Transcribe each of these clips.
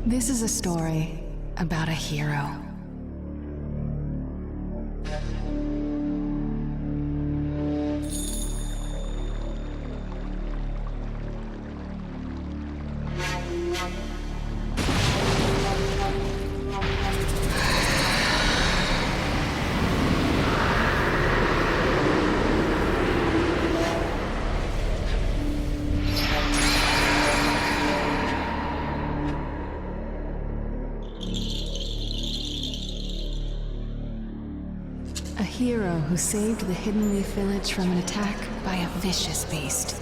This is a story about a hero. A hero who saved the Hidden Leaf Village from an attack by a vicious beast.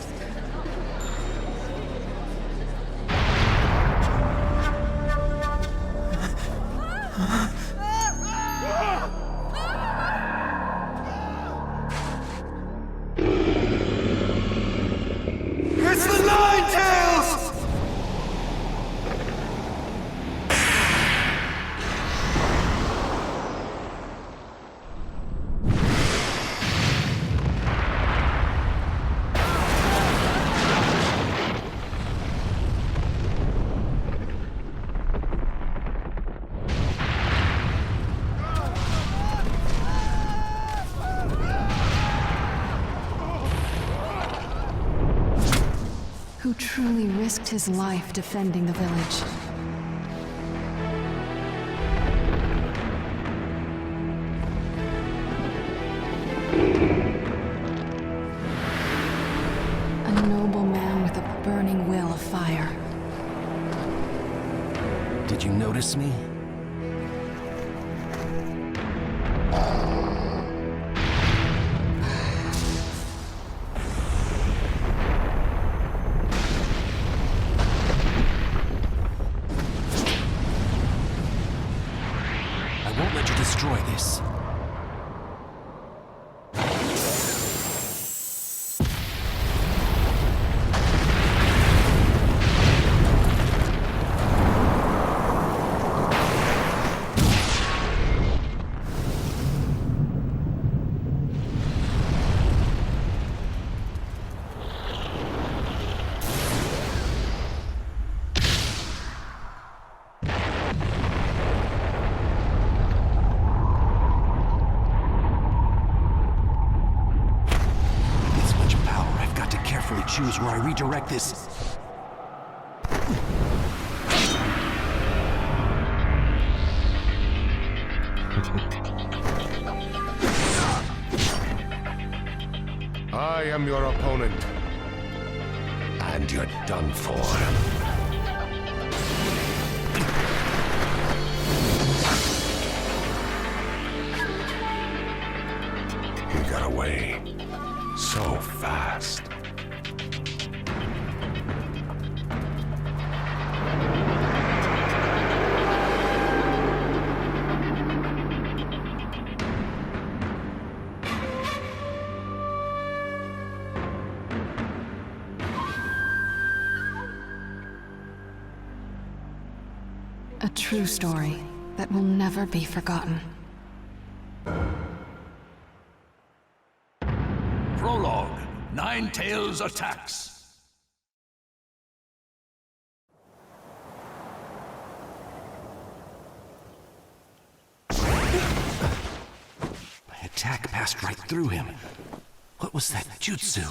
It's the Nine-Tails! Who truly risked his life defending the village. A noble man with a burning will of fire. Did you notice me? I won't let you destroy this. Choose where I redirect this. I am your opponent. And you're done for. He got away so fast. A true story that will never be forgotten. Prologue. Nine-Tails attacks. My attack passed right through him. What was that jutsu?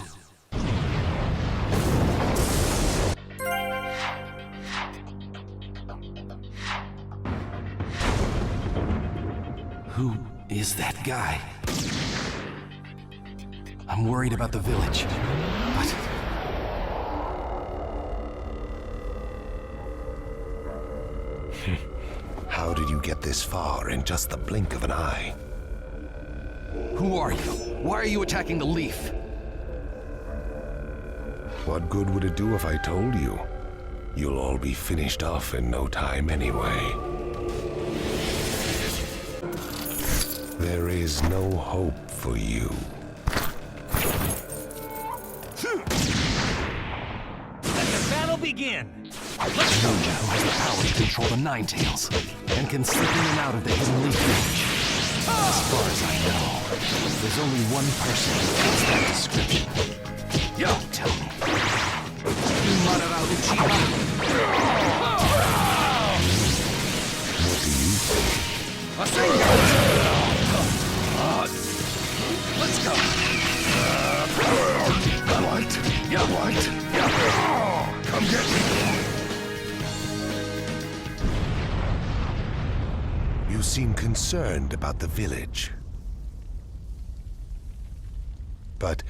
Who is that guy? I'm worried about the village, but... How did you get this far in just the blink of an eye? Who are you? Why are you attacking the leaf? What good would it do if I told you? You'll all be finished off in no time anyway. There is no hope for you. begin. Ninja who has the power to control the Nine Tails and can slip in and out of the Hidden Leaf Village. As far as I know, there's only one person who fits that description. Yo, tell me. Madara Uchiha? What do you think? Let's go. What? Yeah. What? Come get me! You seem concerned about the village. But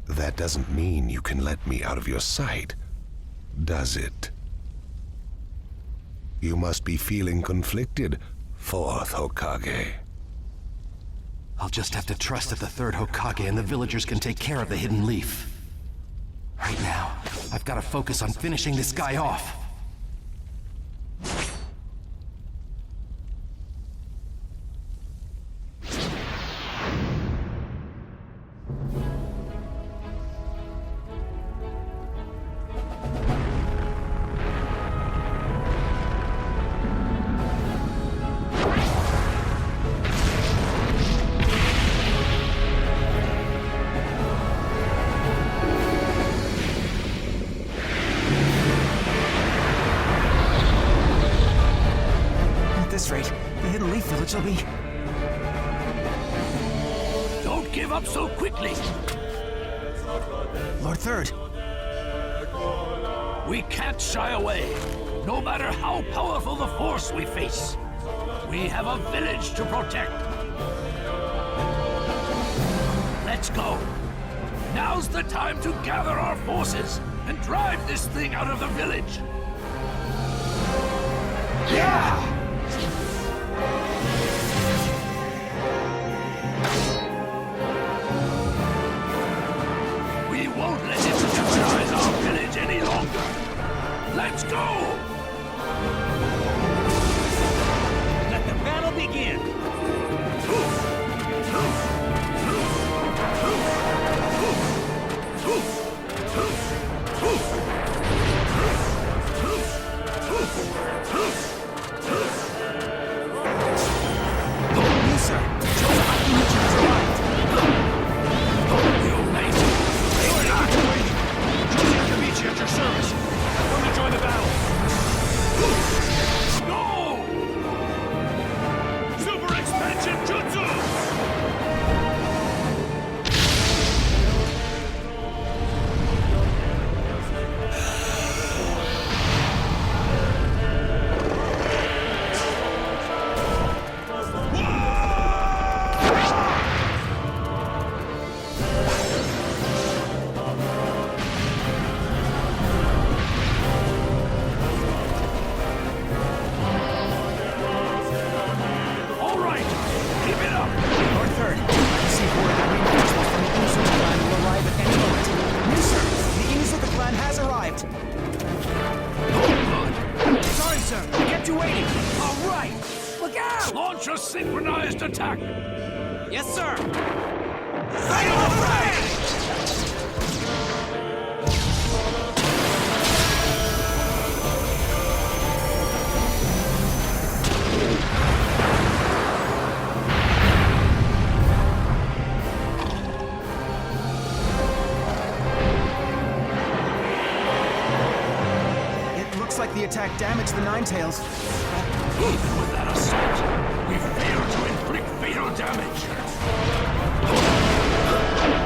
that doesn't mean you can let me out of your sight, does it? You must be feeling conflicted, fourth Hokage. I'll just have to trust that the third Hokage and the villagers can take care of the Hidden Leaf. Right now, I've got to focus on finishing this guy off. Will be. Don't give up so quickly. Lord Third. We can't shy away, no matter how powerful the force we face. We have a village to protect. Let's go. Now's the time to gather our forces and drive this thing out of the village. Yeah! We won't let it jeopardize our village any longer. Let's go! Let the battle begin! Launch a synchronized attack! Yes, sir! Fatal Ray! It looks like the attack damaged the Nine Tails. Even with that assault, we failed to inflict fatal damage.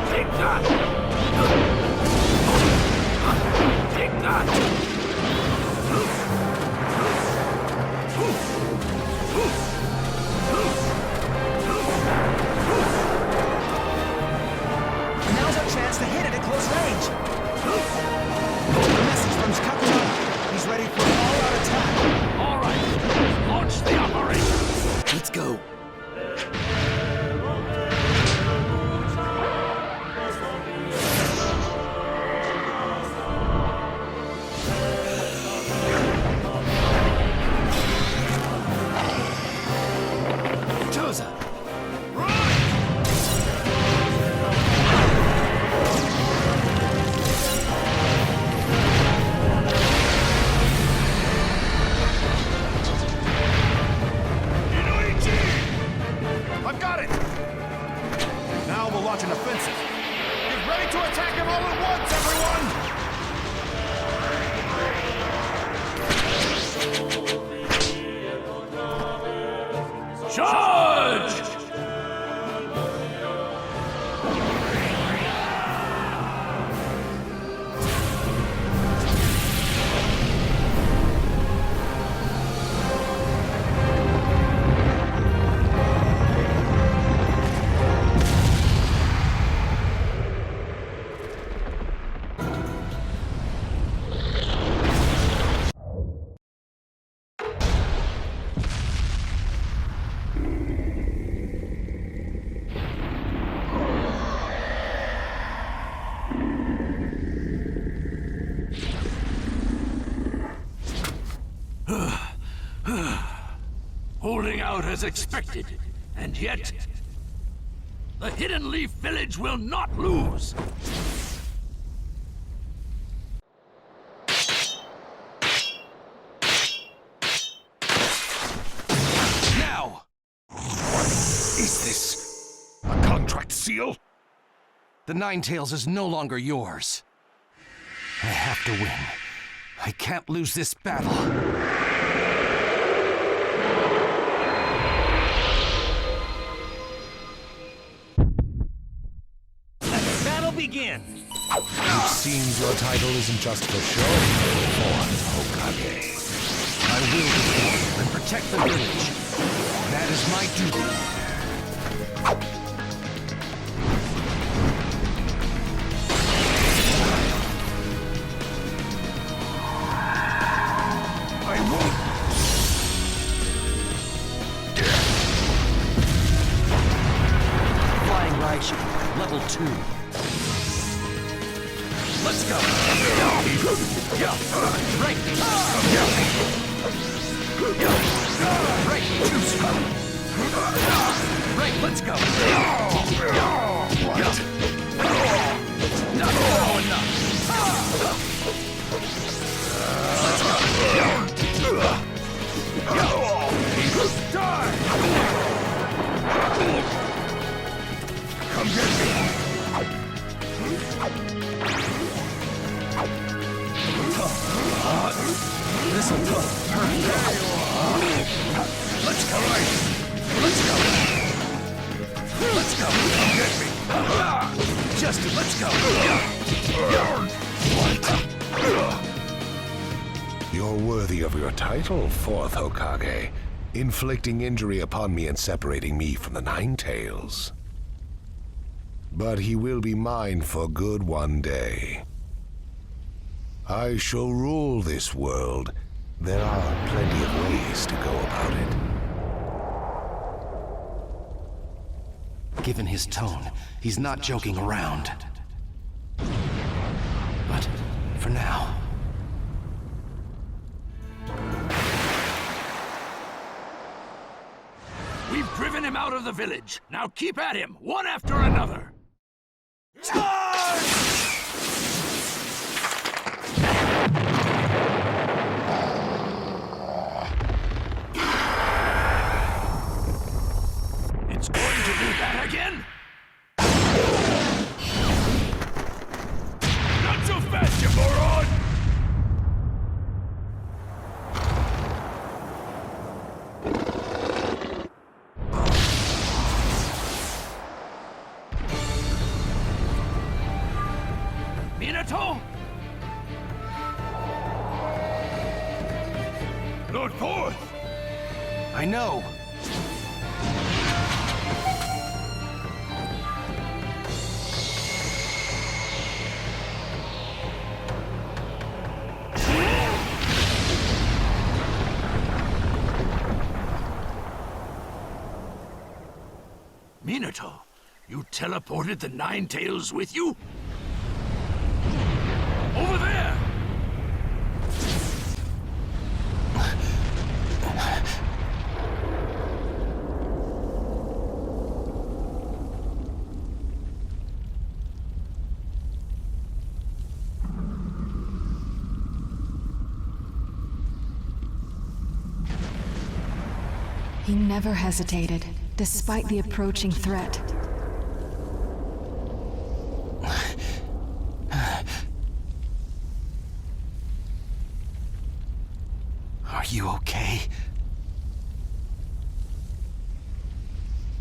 Take that! Take that! Now's our chance to hit it at close range. A message from Shikaku. He's ready for an all-out attack. All right, launch the operation. Let's go. Choza! to attack him all at once, everyone! Charge! Holding out as expected, and yet the Hidden Leaf Village will not lose. Now! What is this? A contract seal? The Ninetales is no longer yours. I have to win. I can't lose this battle. Begin. It seems your title isn't just for show, fourth Hokage. I will defend and protect the village. That is my duty. I won't. Flying Raishi, level 2. Let's go! Right! Right! Juice! Right, let's go! Not enough! Die! Come get me! This'll hurt. Let's go! Let's go! Let's go! Come get me! Justin, let's go! You're worthy of your title, fourth Hokage, inflicting injury upon me and separating me from the Ninetales. But he will be mine for good one day. I shall rule this world. There are plenty of ways to go about it. Given his tone, he's not joking around. But for now... We've driven him out of the village. Now keep at him, one after another. Charge! It's going to do that again? Not so fast, you moron! Minato? Lord Fourth! I know! Minato, you teleported the Ninetales with you? Over there! He never hesitated, despite the approaching threat. you okay?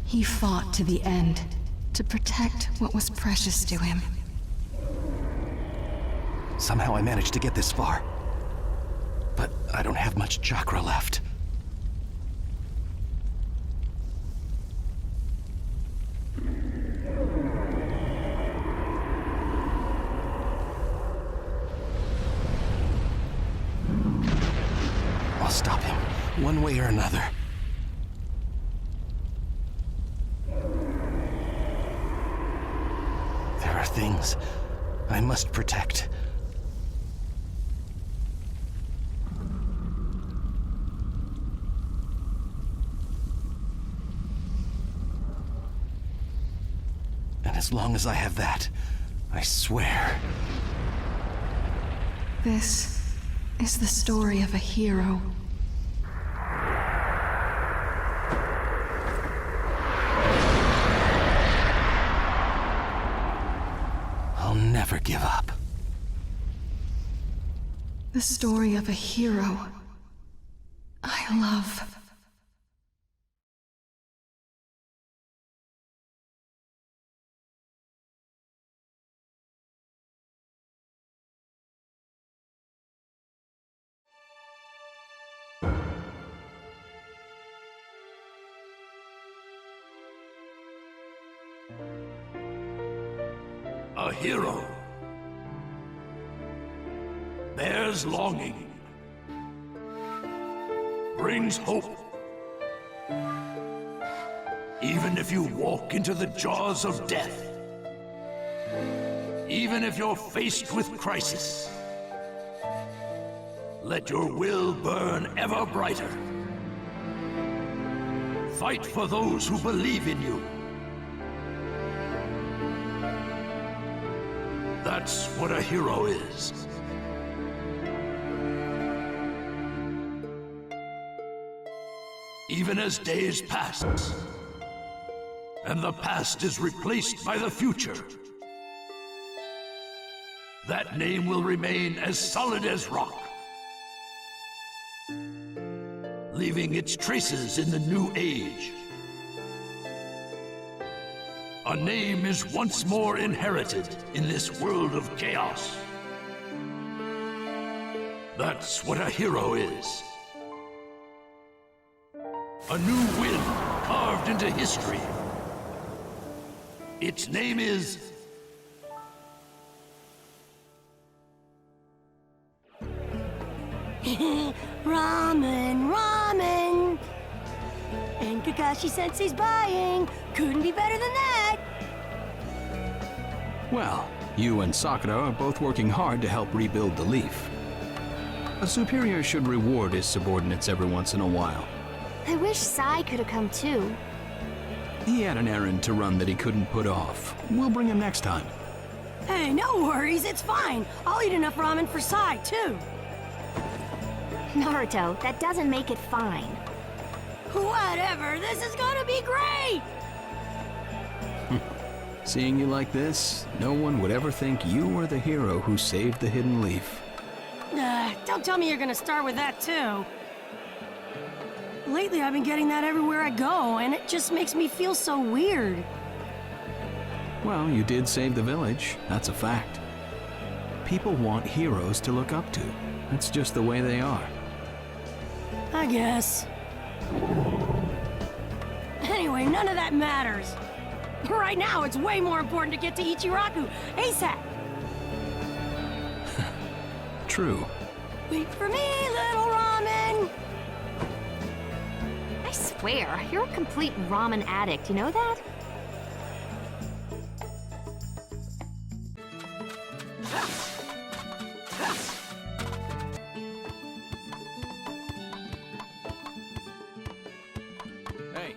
He fought to the end, to protect what was precious to him. Somehow I managed to get this far. But I don't have much chakra left. I'll stop him, one way or another. There are things I must protect. And as long as I have that, I swear. This is the story of a hero. I'll never give up. The story of a hero I love. A hero bears longing, brings hope. Even if you walk into the jaws of death, even if you're faced with crisis, let your will burn ever brighter. Fight for those who believe in you. That's what a hero is. Even as days pass, and the past is replaced by the future, that name will remain as solid as rock, leaving its traces in the new age. A name is once more inherited in this world of chaos. That's what a hero is. A new wind carved into history. Its name is... Ramen, ramen! And Kakashi-sensei's buying. Couldn't be better than that! Well, you and Sakura are both working hard to help rebuild the Leaf. A superior should reward his subordinates every once in a while. I wish Sai could have come too. He had an errand to run that he couldn't put off. We'll bring him next time. Hey, no worries, it's fine. I'll eat enough ramen for Sai too. Naruto, that doesn't make it fine. Whatever, this is gonna be great! Seeing you like this, no one would ever think you were the hero who saved the Hidden Leaf. Don't tell me you're gonna start with that too. Lately I've been getting that everywhere I go, and it just makes me feel so weird. Well, you did save the village, that's a fact. People want heroes to look up to. That's just the way they are. I guess. Anyway, none of that matters. Right now, it's way more important to get to Ichiraku ASAP. True. Wait for me, little ramen! I swear, you're a complete ramen addict, you know that? Hey.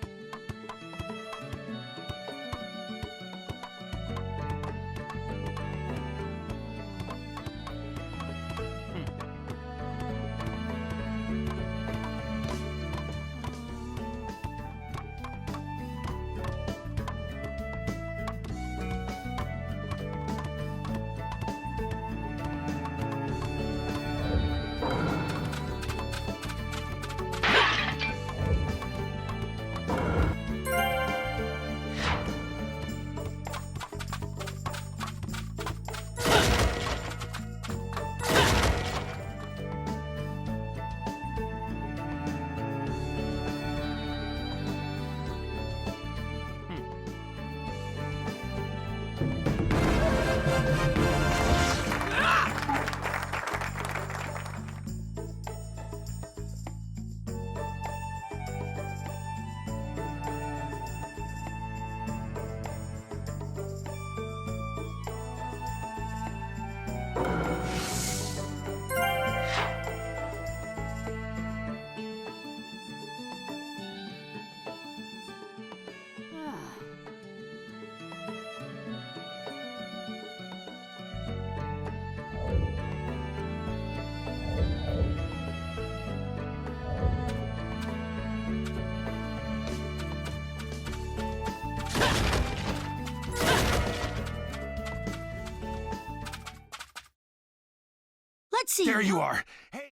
Akatsuki! There you are! Hey!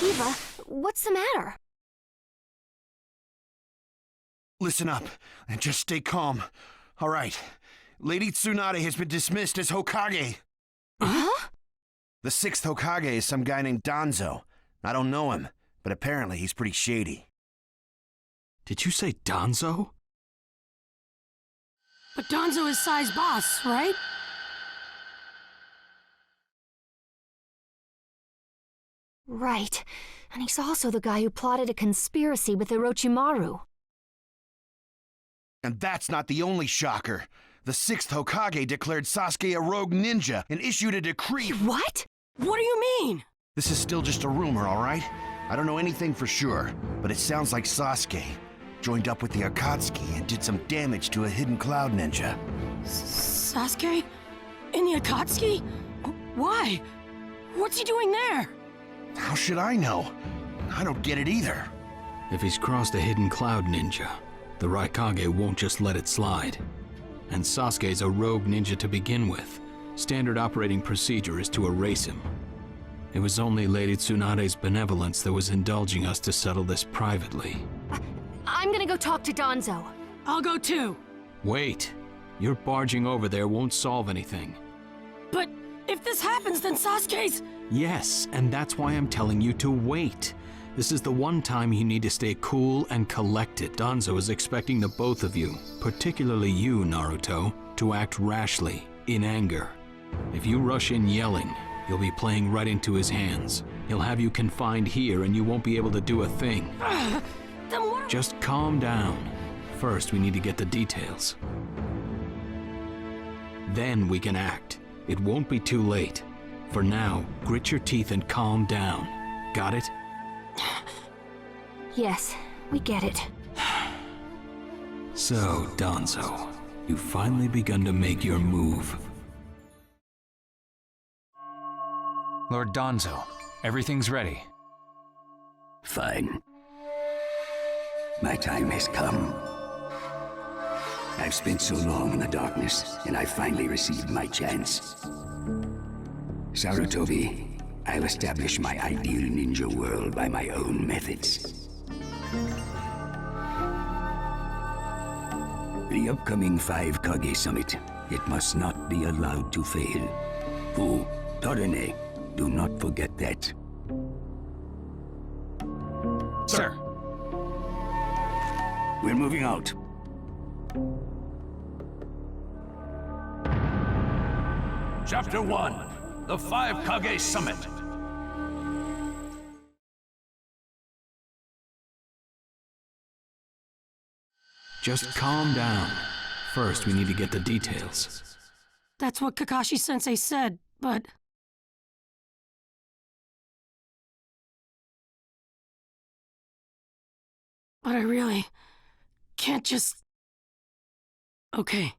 Eva, what's the matter? Listen up, and just stay calm. All right. Lady Tsunade has been dismissed as Hokage. Huh? The 6th Hokage is some guy named Danzo. I don't know him, but apparently he's pretty shady. Did you say Danzo? But Danzo is Sai's boss, right? Right. And he's also the guy who plotted a conspiracy with Orochimaru. And that's not the only shocker. The 6th Hokage declared Sasuke a rogue ninja and issued a decree. What? What do you mean? This is still just a rumor, all right? I don't know anything for sure, but it sounds like Sasuke joined up with the Akatsuki and did some damage to a hidden cloud ninja. Sasuke? In the Akatsuki? Why? What's he doing there? How should I know? I don't get it either. If he's crossed a hidden cloud ninja, the Raikage won't just let it slide. And Sasuke's a rogue ninja to begin with. Standard operating procedure is to erase him. It was only Lady Tsunade's benevolence that was indulging us to settle this privately. I'm gonna go talk to Danzo. I'll go too. Wait. Your barging over there won't solve anything. But if this happens, then Sasuke's... Yes, and that's why I'm telling you to wait. This is the one time you need to stay cool and collected. Danzo is expecting the both of you, particularly you, Naruto, to act rashly, in anger. If you rush in yelling, you'll be playing right into his hands. He'll have you confined here and you won't be able to do a thing. Then what... Just calm down. First, we need to get the details. Then we can act. It won't be too late. For now, grit your teeth and calm down. Got it? Yes, we get it. So, Danzo, you've finally begun to make your move. Lord Danzo, everything's ready. Fine. My time has come. I've spent so long in the darkness, and I finally received my chance. Sarutobi, I'll establish my ideal ninja world by my own methods. The upcoming 5 Kage Summit, it must not be allowed to fail. Fu, Torene, do not forget that. Sir. We're moving out. Chapter 1, the 5 Kage Summit. Just calm down. First, we need to get the details. That's what Kakashi-sensei said, but... But I really can't just... Okay.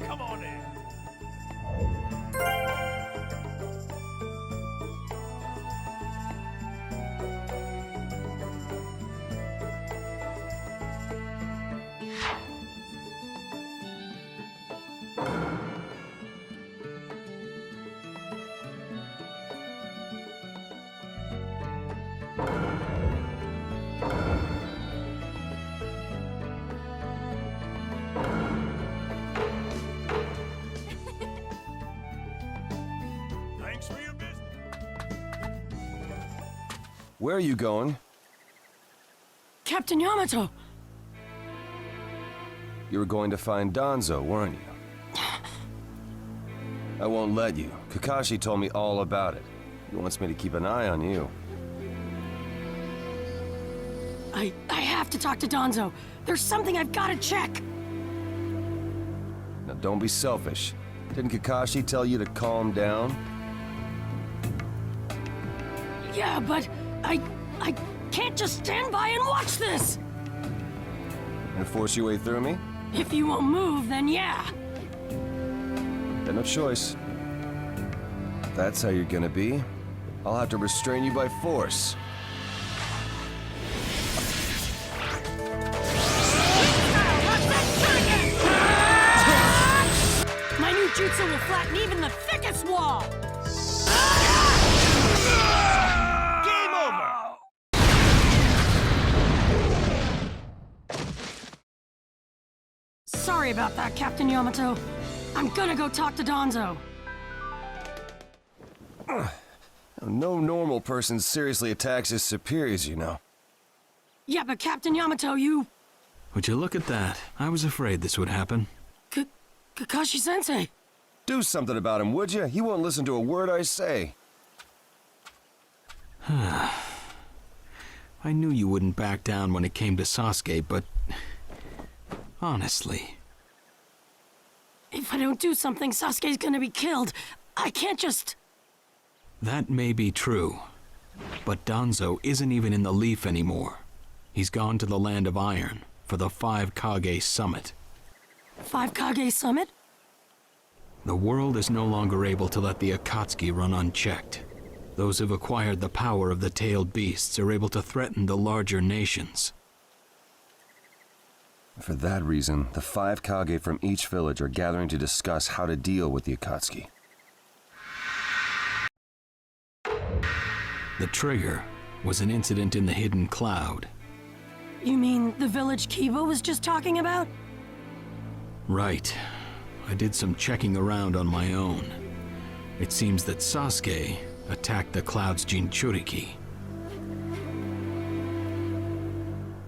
Come on in. Thanks for your business. Where are you going? Captain Yamato! You were going to find Danzo, weren't you? I won't let you. Kakashi told me all about it. He wants me to keep an eye on you. I have to talk to Danzo. There's something I've got to check. Now don't be selfish. Didn't Kakashi tell you to calm down? Yeah, but I can't just stand by and watch this! And force your way through me? If you won't move, then yeah. Got no choice. If that's how you're gonna be, I'll have to restrain you by force. Sorry about that, Captain Yamato. I'm gonna go talk to Danzo. No normal person seriously attacks his superiors, you know. Yeah, but Captain Yamato, you... Would you look at that? I was afraid this would happen. Kakashi-sensei. Do something about him, would you? He won't listen to a word I say. I knew you wouldn't back down when it came to Sasuke, but... honestly... If I don't do something, Sasuke's gonna be killed. I can't just... That may be true, but Danzo isn't even in the Leaf anymore. He's gone to the Land of Iron for the 5 Kage Summit. 5 Kage Summit? The world is no longer able to let the Akatsuki run unchecked. Those who've acquired the power of the tailed beasts are able to threaten the larger nations. For that reason, the 5 Kage from each village are gathering to discuss how to deal with the Akatsuki. The trigger was an incident in the Hidden Cloud. You mean the village Kiba was just talking about? Right. I did some checking around on my own. It seems that Sasuke attacked the Cloud's Jinchuriki.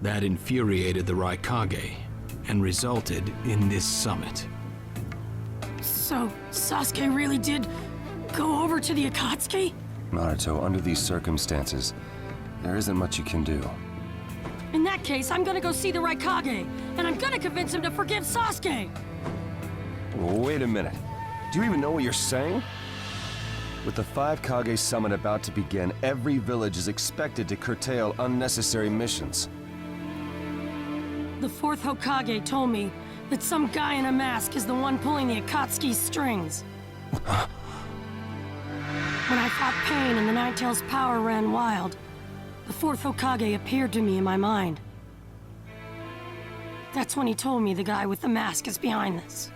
That infuriated the Raikage and resulted in this summit. So, Sasuke really did go over to the Akatsuki? Naruto, under these circumstances, there isn't much you can do. In that case, I'm gonna go see the Raikage, and I'm gonna convince him to forgive Sasuke! Wait a minute. Do you even know what you're saying? With the 5 Kage summit about to begin, every village is expected to curtail unnecessary missions. The 4th Hokage told me that some guy in a mask is the one pulling the Akatsuki's strings. When I fought Pain and the Ninetales' power ran wild, the 4th Hokage appeared to me in my mind. That's when he told me the guy with the mask is behind this.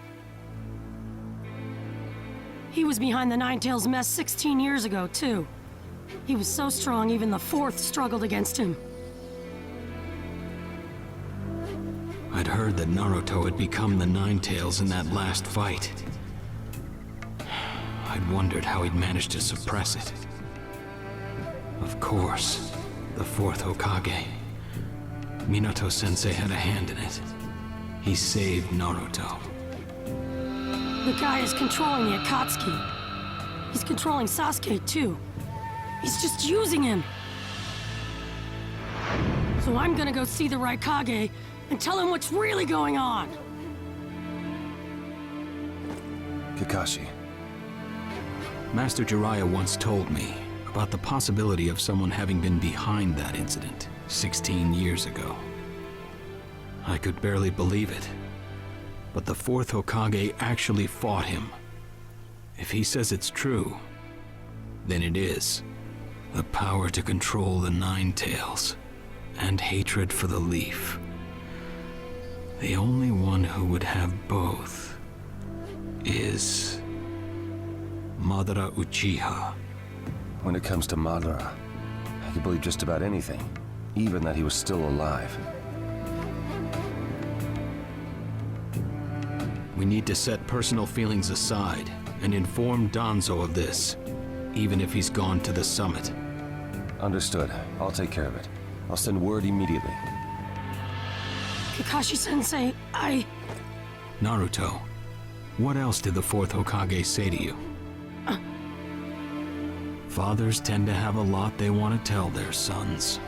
He was behind the Ninetales' mess 16 years ago, too. He was so strong, even the 4th struggled against him. I'd heard that Naruto had become the Ninetales in that last fight. I'd wondered how he'd managed to suppress it. Of course, the 4th Hokage. Minato-sensei had a hand in it. He saved Naruto. The guy is controlling the Akatsuki. He's controlling Sasuke, too. He's just using him. So I'm gonna go see the Raikage and tell him what's really going on. Kakashi. Master Jiraiya once told me about the possibility of someone having been behind that incident 16 years ago. I could barely believe it. But the 4th Hokage actually fought him. If he says it's true, then it is. The power to control the Ninetales, and hatred for the Leaf. The only one who would have both is Madara Uchiha. When it comes to Madara, I can believe just about anything, even that he was still alive. We need to set personal feelings aside and inform Danzo of this, even if he's gone to the summit. Understood. I'll take care of it. I'll send word immediately. Kakashi-sensei, Naruto, what else did the 4th Hokage say to you? Fathers tend to have a lot they want to tell their sons.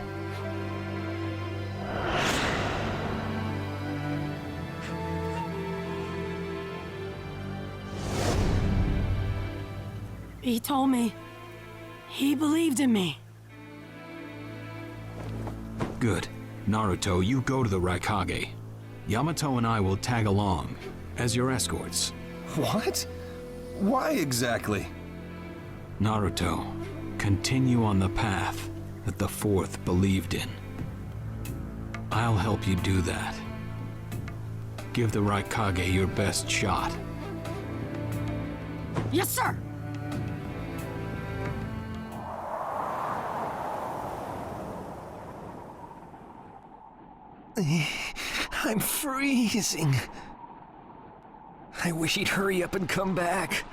He told me he believed in me. Good. Naruto, you go to the Raikage. Yamato and I will tag along as your escorts. What? Why exactly? Naruto, continue on the path that the 4th believed in. I'll help you do that. Give the Raikage your best shot. Yes, sir! I'm freezing. I wish he'd hurry up and come back.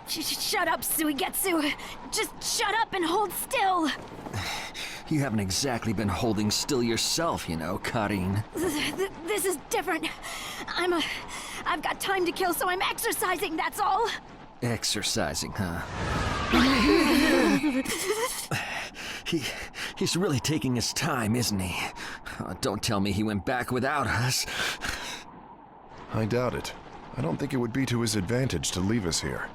Shut up, Suigetsu. Just shut up and hold still. You haven't exactly been holding still yourself, you know, Karin. This is different. I've got time to kill, so I'm exercising, that's all. Exercising, huh? He's really taking his time, isn't he? Oh, don't tell me he went back without us. I doubt it. I don't think it would be to his advantage to leave us here.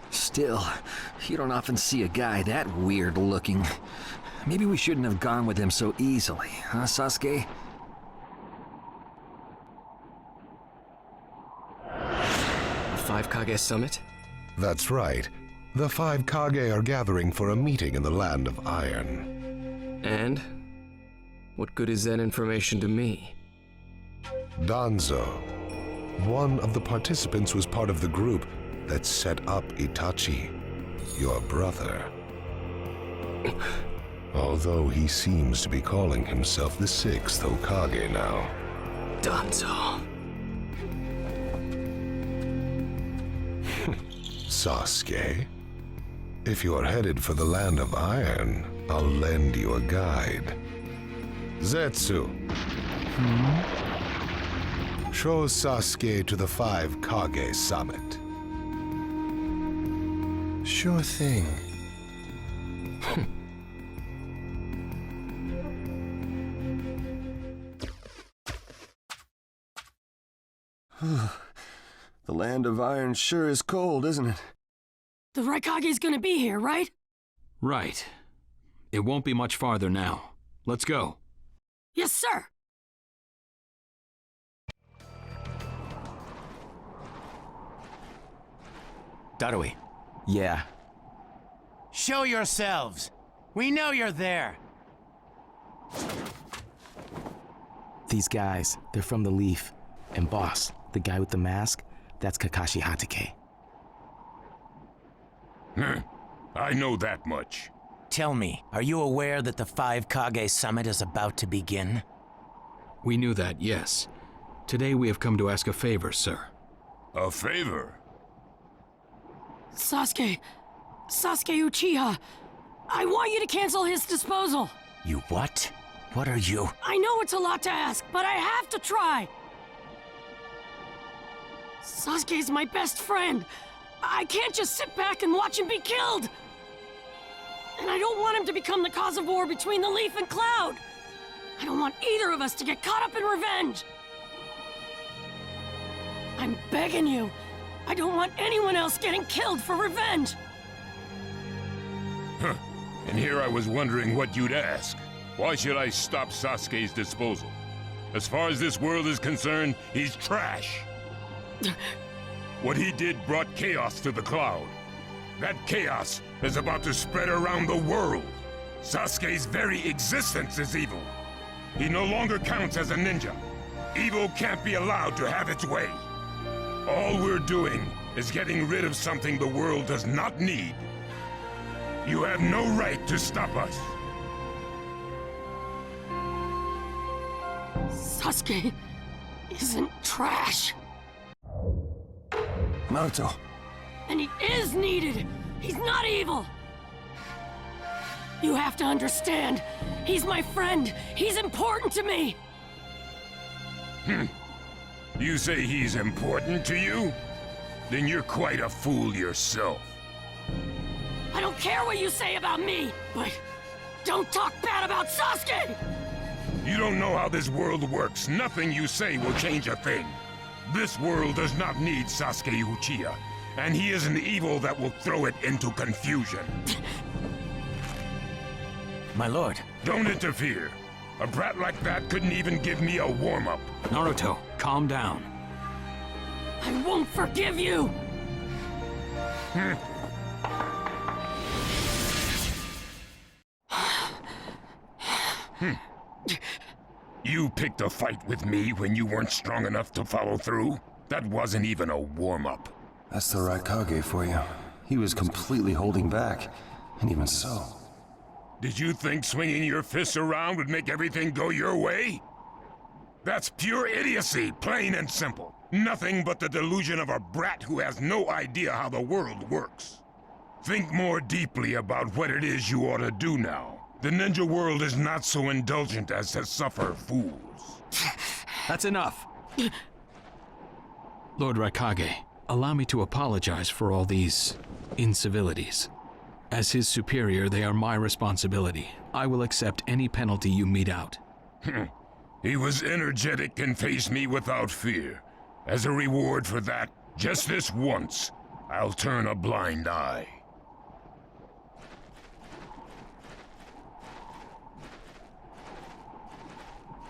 Still, you don't often see a guy that weird looking. Maybe we shouldn't have gone with him so easily, huh, Sasuke? The 5 Kage Summit? That's right. The 5 Kage are gathering for a meeting in the Land of Iron. And? What good is that information to me? Danzo, one of the participants, was part of the group that set up Itachi, your brother. Although he seems to be calling himself the 6th Hokage now. Danzo. Sasuke, if you're headed for the Land of Iron, I'll lend you a guide. Zetsu. Show Sasuke to the 5 Kage Summit. Sure thing. The Land of Iron sure is cold, isn't it? The Raikage's gonna be here, right? Right. It won't be much farther now. Let's go. Yes, sir! Darui. Yeah. Show yourselves! We know you're there! These guys, they're from the Leaf. And boss, the guy with the mask, that's Kakashi Hatake. I know that much. Tell me, are you aware that the 5 Kage Summit is about to begin? We knew that, yes. Today we have come to ask a favor, sir. A favor? Sasuke Uchiha, I want you to cancel his disposal. You what? What are you? I know it's a lot to ask, but I have to try. Sasuke's my best friend. I can't just sit back and watch him be killed. And I don't want him to become the cause of war between the Leaf and Cloud. I don't want either of us to get caught up in revenge. I'm begging you. I don't want anyone else getting killed for revenge. Huh. And here I was wondering what you'd ask. Why should I stop Sasuke's disposal? As far as this world is concerned, he's trash. What he did brought chaos to the Cloud. That chaos is about to spread around the world. Sasuke's very existence is evil. He no longer counts as a ninja. Evil can't be allowed to have its way. All we're doing is getting rid of something the world does not need. You have no right to stop us. Sasuke isn't trash. Naruto. And he is needed. He's not evil. You have to understand. He's my friend. He's important to me. You say he's important to you? Then you're quite a fool yourself. I don't care what you say about me, but don't talk bad about Sasuke! You don't know how this world works. Nothing you say will change a thing. This world does not need Sasuke Uchiha, and he is an evil that will throw it into confusion. My lord. Don't interfere. A brat like that couldn't even give me a warm-up. Naruto, calm down. I won't forgive you! You picked a fight with me when you weren't strong enough to follow through? That wasn't even a warm-up. That's the Raikage for you. He was completely holding back, and even so. Did you think swinging your fists around would make everything go your way? That's pure idiocy, plain and simple. Nothing but the delusion of a brat who has no idea how the world works. Think more deeply about what it is you ought to do now. The ninja world is not so indulgent as to suffer fools. That's enough. Lord Raikage, allow me to apologize for all these incivilities. As his superior, they are my responsibility. I will accept any penalty you mete out. He was energetic and faced me without fear. As a reward for that, just this once, I'll turn a blind eye.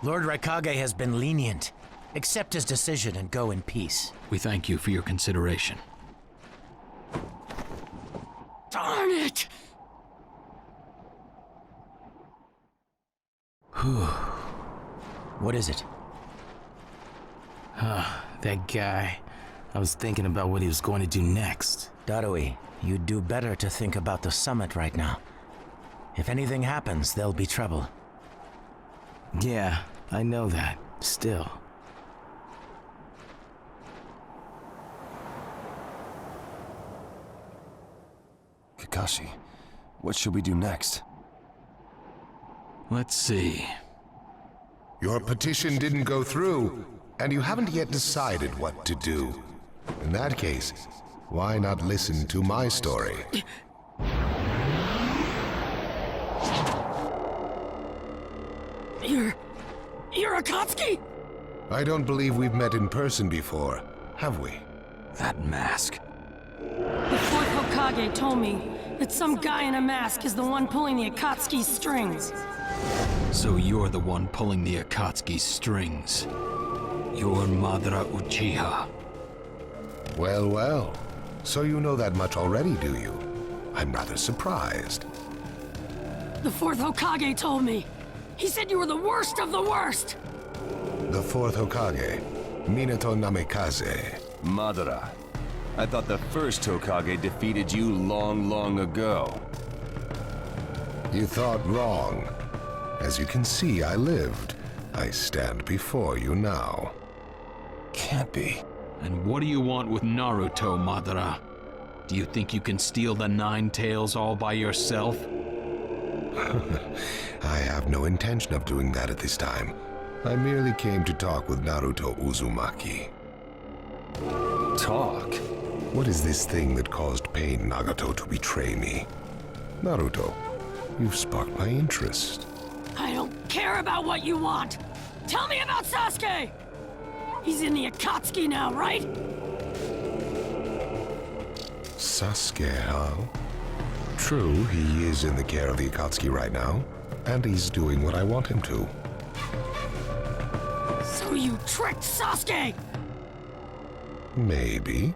Lord Raikage has been lenient. Accept his decision and go in peace. We thank you for your consideration. Darn it! What is it? That guy. I was thinking about what he was going to do next. Darui, you'd do better to think about the summit right now. If anything happens, there'll be trouble. Yeah, I know that. Still. Kakashi, what should we do next? Let's see. Your petition didn't go through, and you haven't yet decided what to do. In that case, why not listen to my story? You're Akatsuki? I don't believe we've met in person before, have we? That mask. The fourth Hokage told me that some guy in a mask is the one pulling the Akatsuki strings. So you're the one pulling the Akatsuki strings. You're Madara Uchiha. Well, well. So you know that much already, do you? I'm rather surprised. The fourth Hokage told me. He said you were the worst of the worst! The fourth Hokage, Minato Namikaze. Madara. I thought the first Hokage defeated you long, long ago. You thought wrong. As you can see, I lived. I stand before you now. Can't be. And what do you want with Naruto, Madara? Do you think you can steal the Nine Tails all by yourself? I have no intention of doing that at this time. I merely came to talk with Naruto Uzumaki. Talk? What is this thing that caused Pain Nagato to betray me? Naruto, you've sparked my interest. I don't care about what you want! Tell me about Sasuke! He's in the Akatsuki now, right? Sasuke, huh? True, he is in the care of the Akatsuki right now, and he's doing what I want him to. So you tricked Sasuke! Maybe.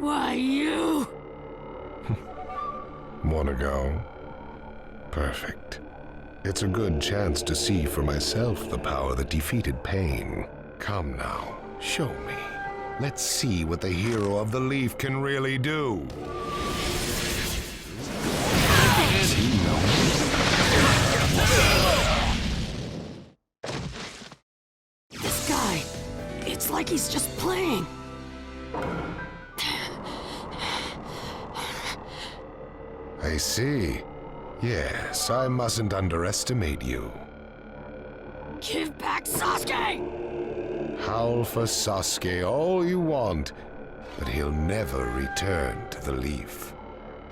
Why, you... Wanna go? Perfect. It's a good chance to see for myself the power that defeated Pain. Come now, show me. Let's see what the hero of the leaf can really do. This guy, it's like he's just playing. I see. Yes, I mustn't underestimate you. Give back Sasuke! Howl for Sasuke all you want, but he'll never return to the leaf.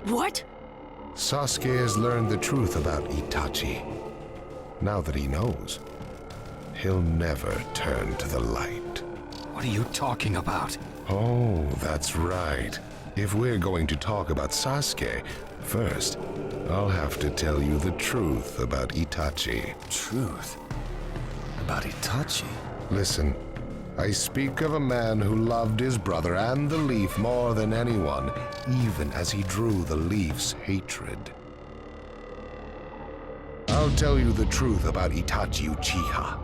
What? Sasuke has learned the truth about Itachi. Now that he knows, he'll never turn to the light. What are you talking about? Oh, that's right. If we're going to talk about Sasuke, first, I'll have to tell you the truth about Itachi. Truth? About Itachi? Listen, I speak of a man who loved his brother and the leaf more than anyone, even as he drew the leaf's hatred. I'll tell you the truth about Itachi Uchiha.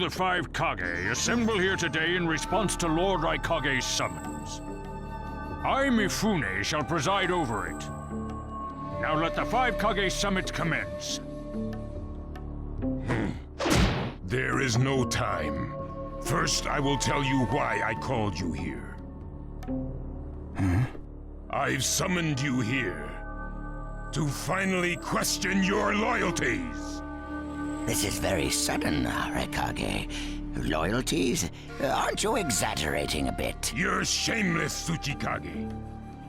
the 5 Kage assemble here today in response to Lord Raikage's summons. I, Mifune, shall preside over it. Now let the 5 Kage summit commence. There is no time. First, I will tell you why I called you here. I've summoned you here to finally question your loyalties. This is very sudden, Raikage. Loyalties? Aren't you exaggerating a bit? You're shameless, Tsuchikage.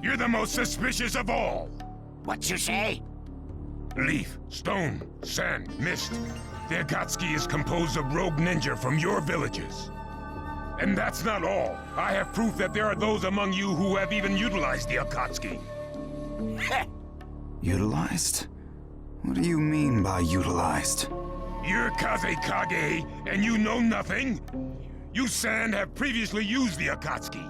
You're the most suspicious of all. What you say? Leaf, stone, sand, mist. The Akatsuki is composed of rogue ninja from your villages. And that's not all. I have proof that there are those among you who have even utilized the Akatsuki. Utilized? What do you mean by utilized? You're Kazekage, and you know nothing? You Sand have previously used the Akatsuki.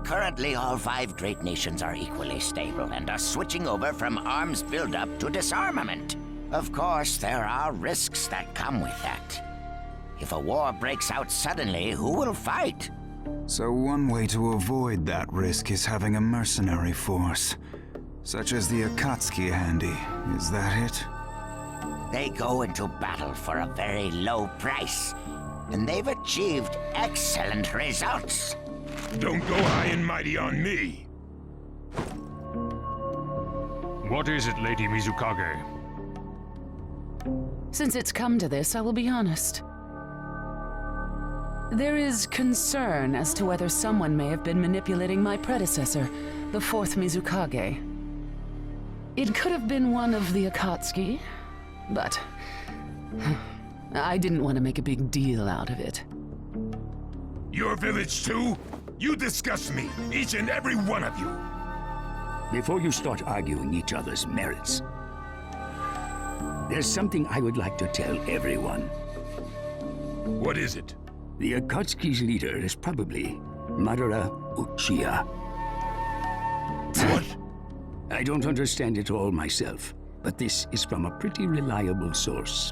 Currently, all 5 great nations are equally stable and are switching over from arms buildup to disarmament. Of course, there are risks that come with that. If a war breaks out suddenly, who will fight? So one way to avoid that risk is having a mercenary force, such as the Akatsuki handy. Is that it? They go into battle for a very low price, and they've achieved excellent results. Don't go high and mighty on me. What is it, Lady Mizukage? Since it's come to this, I will be honest. There is concern as to whether someone may have been manipulating my predecessor, the 4th Mizukage. It could have been one of the Akatsuki, but I didn't want to make a big deal out of it. Your village too? You disgust me, each and every one of you. Before you start arguing each other's merits, there's something I would like to tell everyone. What is it? The Akatsuki's leader is probably Madara Uchiha. What? I don't understand it all myself, but this is from a pretty reliable source.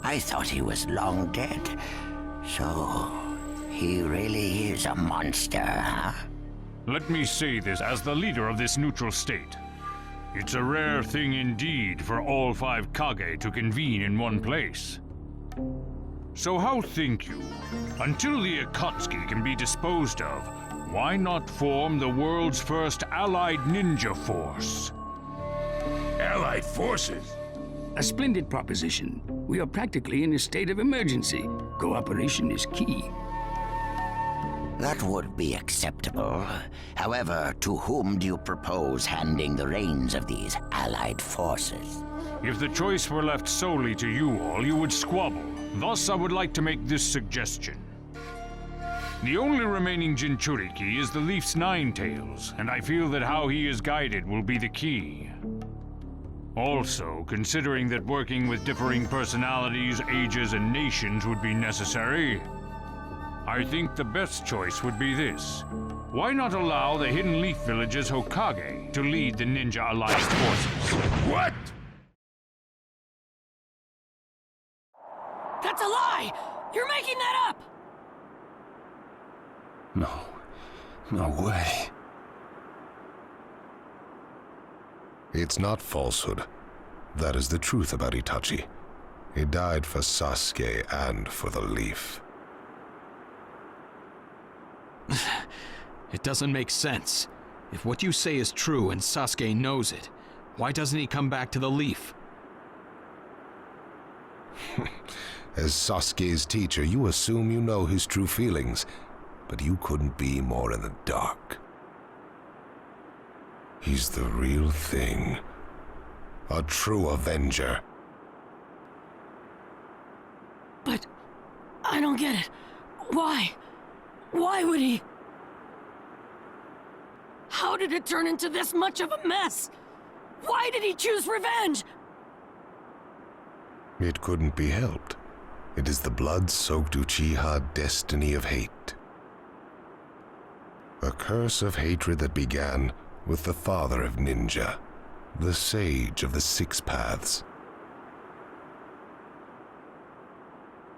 I thought he was long dead. So, he really is a monster, huh? Let me say this as the leader of this neutral state. It's a rare thing indeed for all 5 Kage to convene in one place. So how think you? Until the Akatsuki can be disposed of, why not form the world's first allied ninja force? Allied forces? A splendid proposition. We are practically in a state of emergency. Cooperation is key. That would be acceptable. However, to whom do you propose handing the reins of these allied forces? If the choice were left solely to you all, you would squabble. Thus, I would like to make this suggestion. The only remaining Jinchuriki is the Leaf's 9 tails, and I feel that how he is guided will be the key. Also, considering that working with differing personalities, ages, and nations would be necessary, I think the best choice would be this. Why not allow the Hidden Leaf Village's Hokage to lead the Ninja Alliance forces? What? That's a lie! You're making that up! No way. It's not falsehood. That is the truth about Itachi. He died for Sasuke and for the Leaf. It doesn't make sense. If what you say is true and Sasuke knows it, why doesn't he come back to the Leaf? As Sasuke's teacher, you assume you know his true feelings, but you couldn't be more in the dark. He's the real thing. A true Avenger. But I don't get it. Why? Why would he? How did it turn into this much of a mess? Why did he choose revenge? It couldn't be helped. It is the blood-soaked Uchiha destiny of hate. A curse of hatred that began with the father of ninja, the sage of the 6 paths.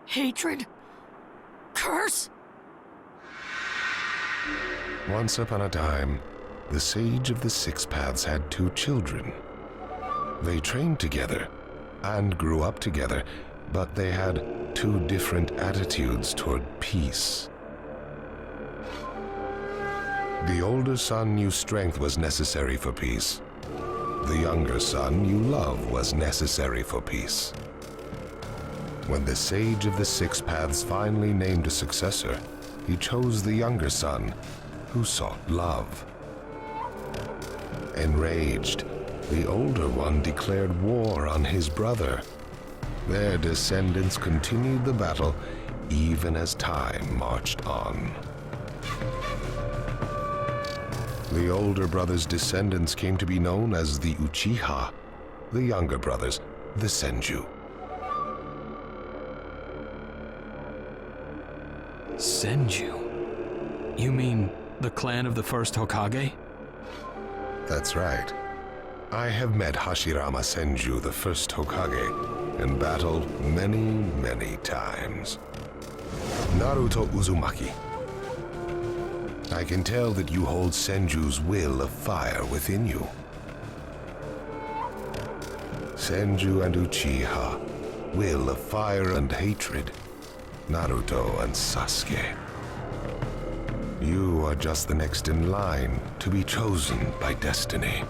Hatred? curse? Once upon a time, the Sage of the Six Paths had two children. They trained together and grew up together, but they had two different attitudes toward peace. The older son knew strength was necessary for peace. The younger son knew love was necessary for peace. When the Sage of the Six Paths finally named a successor, he chose the younger son, who sought love. Enraged, the older one declared war on his brother. Their descendants continued the battle even as time marched on. The older brother's descendants came to be known as the Uchiha, the younger brothers, the Senju. Senju? You mean the clan of the first Hokage? That's right. I have met Hashirama Senju, the first Hokage, and battled many, many times. Naruto Uzumaki. I can tell that you hold Senju's will of fire within you. Senju and Uchiha, will of fire and hatred. Naruto and Sasuke. You are just the next in line to be chosen by destiny.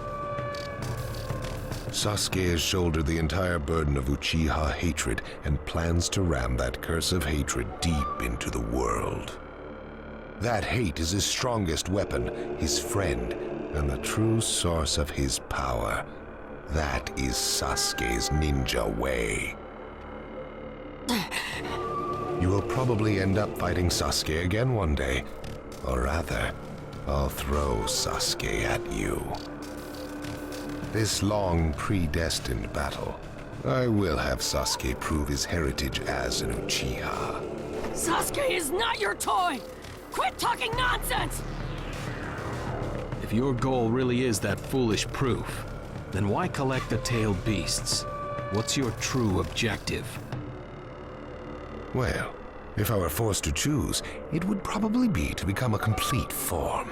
Sasuke has shouldered the entire burden of Uchiha hatred and plans to ram that curse of hatred deep into the world. That hate is his strongest weapon, his friend, and the true source of his power. That is Sasuke's ninja way. You will probably end up fighting Sasuke again one day. Or rather, I'll throw Sasuke at you. This long, predestined battle, I will have Sasuke prove his heritage as an Uchiha. Sasuke is not your toy! Quit talking nonsense! If your goal really is that foolish proof, then why collect the tailed beasts? What's your true objective? Well, if I were forced to choose, it would probably be to become a complete form.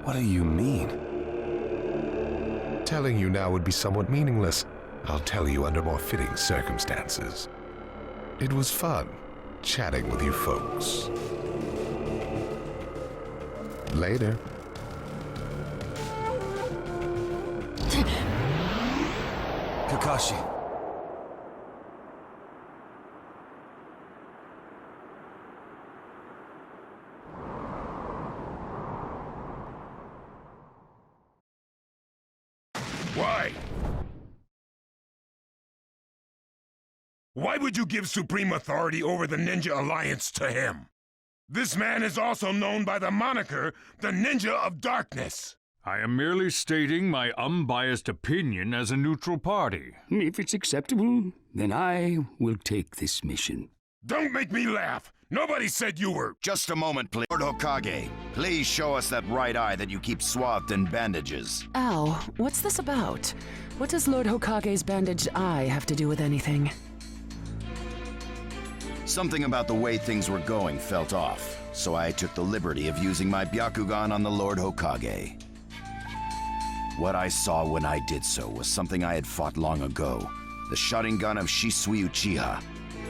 What do you mean? Telling you now would be somewhat meaningless. I'll tell you under more fitting circumstances. It was fun chatting with you folks. Later. Kakashi. Why? Why would you give supreme authority over the Ninja Alliance to him? This man is also known by the moniker, the Ninja of Darkness. I am merely stating my unbiased opinion as a neutral party. If it's acceptable, then I will take this mission. Don't make me laugh! Nobody said you were— Just a moment, please. Lord Hokage, please show us that right eye that you keep swathed in bandages. Al, what's this about? What does Lord Hokage's bandaged eye have to do with anything? Something about the way things were going felt off, so I took the liberty of using my Byakugan on the Lord Hokage. What I saw when I did so was something I had fought long ago, the Sharingan of Shisui Uchiha.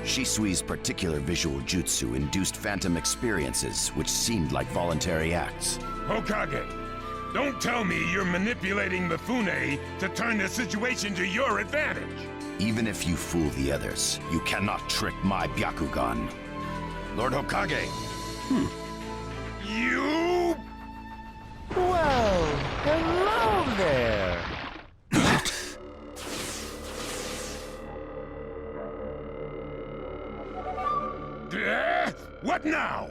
Shisui's particular visual jutsu induced phantom experiences, which seemed like voluntary acts. Hokage, don't tell me you're manipulating Mifune to turn the situation to your advantage. Even if you fool the others, you cannot trick my Byakugan. Lord Hokage! You... Well, hello there! What now?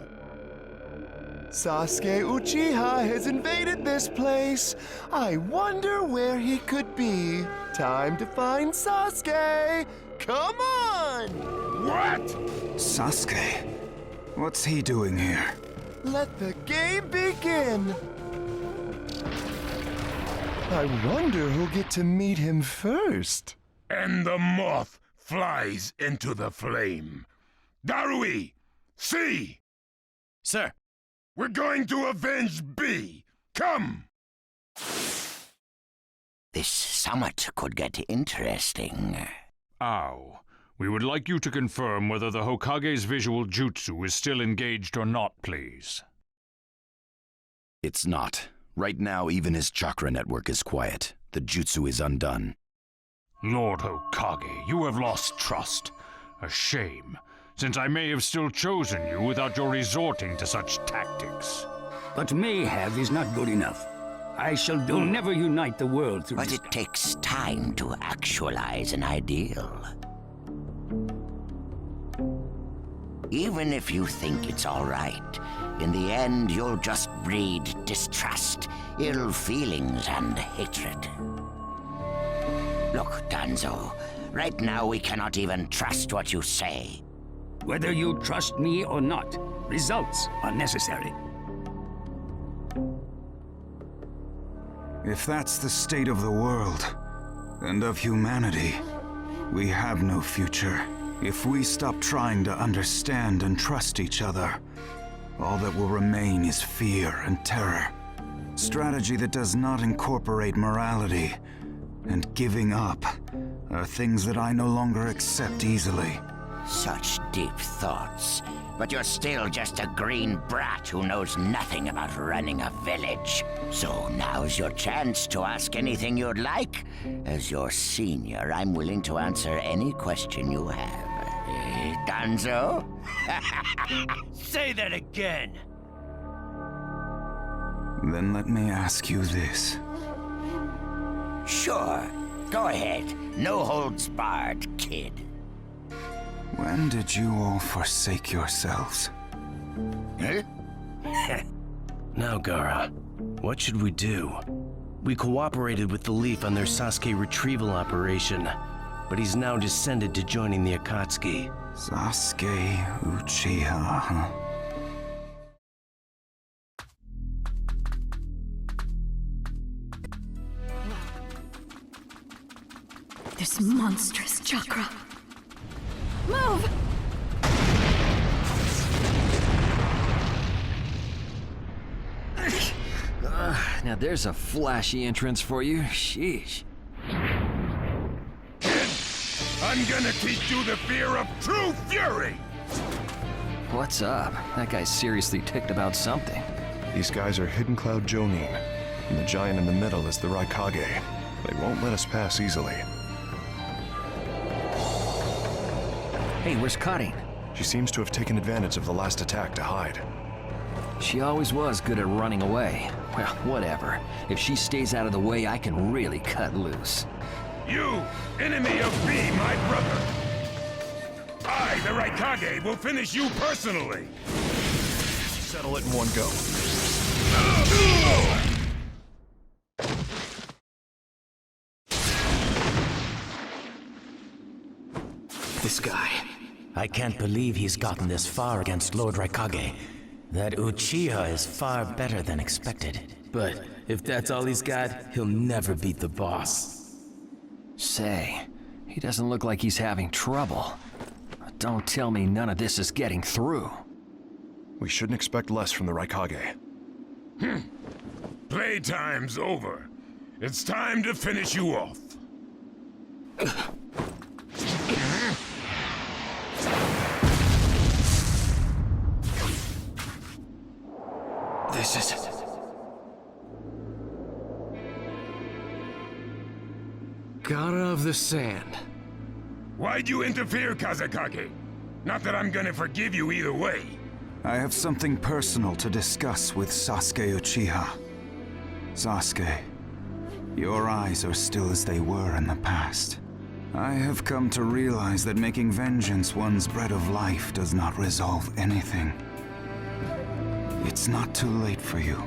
Sasuke Uchiha has invaded this place. I wonder where he could be. Time to find Sasuke! Come on! What? Sasuke? What's he doing here? Let the game begin! I wonder who'll get to meet him first. And the moth flies into the flame. Darui! C! Sir! We're going to avenge B! Come! This summit could get interesting. Ow. We would like you to confirm whether the Hokage's visual jutsu is still engaged or not, please. It's not. Right now, even his chakra network is quiet. The jutsu is undone. Lord Hokage, you have lost trust. A shame, since I may have still chosen you without your resorting to such tactics. But may have is not good enough. I shall never unite the world through But it takes time to actualize an ideal. Even if you think it's all right, in the end you'll just breed distrust, ill feelings, and hatred. Look, Danzo, right now we cannot even trust what you say. Whether you trust me or not, results are necessary. If that's the state of the world, and of humanity, we have no future. If we stop trying to understand and trust each other, all that will remain is fear and terror. Strategy that does not incorporate morality and giving up are things that I no longer accept easily. Such deep thoughts, but you're still just a green brat who knows nothing about running a village. So now's your chance to ask anything you'd like. As your senior, I'm willing to answer any question you have. Danzo? Say that again! Then let me ask you this. Sure. Go ahead. No holds barred, kid. When did you all forsake yourselves? Now, Gaara, what should we do? We cooperated with the Leaf on their Sasuke retrieval operation, but he's now descended to joining the Akatsuki. Sasuke Uchiha, huh? This monstrous chakra. Move! Now there's a flashy entrance for you. Sheesh. I'm gonna teach you the fear of true fury! What's up? That guy's seriously ticked about something. These guys are Hidden Cloud Jonin, and the giant in the middle is the Raikage. They won't let us pass easily. Hey, where's Cutting? She seems to have taken advantage of the last attack to hide. She always was good at running away. Well, whatever. If she stays out of the way, I can really cut loose. You, enemy of B, my brother! I, the Raikage, will finish you personally! Settle it in one go. This guy. I can't believe he's gotten this far against Lord Raikage. That Uchiha is far better than expected. But if that's all he's got, he'll never beat the boss. Say, he doesn't look like he's having trouble. Don't tell me none of this is getting through. We shouldn't expect less from the Raikage. Playtime's over. It's time to finish you off. This is... Gaara of the Sand. Why'd you interfere, Kazekage? Not that I'm gonna forgive you either way. I have something personal to discuss with Sasuke Uchiha. Sasuke, your eyes are still as they were in the past. I have come to realize that making vengeance one's bread of life does not resolve anything. It's not too late for you.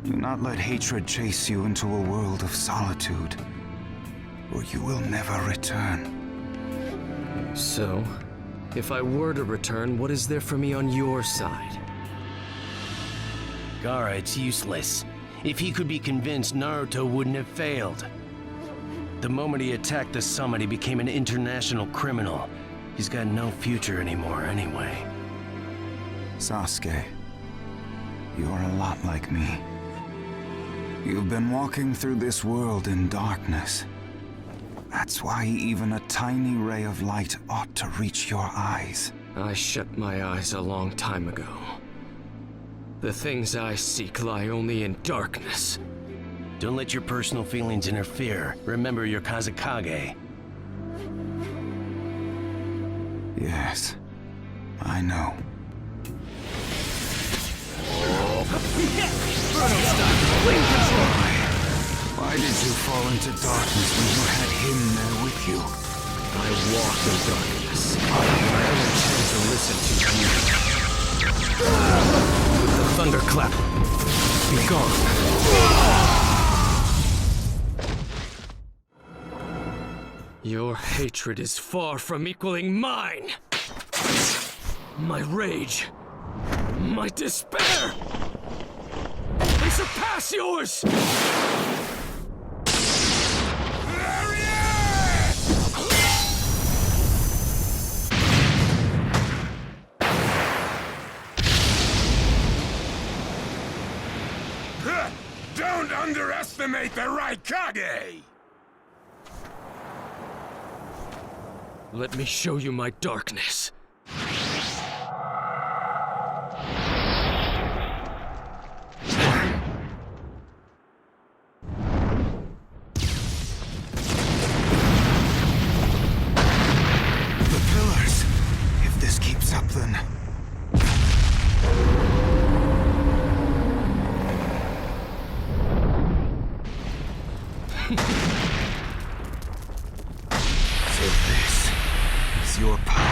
Do not let hatred chase you into a world of solitude, or you will never return. So, if I were to return, what is there for me on your side? Gaara, it's useless. If he could be convinced, Naruto wouldn't have failed. The moment he attacked the summit, he became an international criminal. He's got no future anymore anyway. Sasuke, you're a lot like me. You've been walking through this world in darkness. That's why even a tiny ray of light ought to reach your eyes. I shut my eyes a long time ago. The things I seek lie only in darkness. Don't let your personal feelings interfere. Remember your Kazekage. Yes, I know. Why did you fall into darkness when you had him there with you? I walk in darkness. I don't intend to listen to you. With the thunderclap, be gone. Your hatred is far from equaling mine. My rage, my despair, they surpass yours! Don't underestimate the Raikage! Let me show you my darkness. The pillars. If this keeps up, then... So this is your power.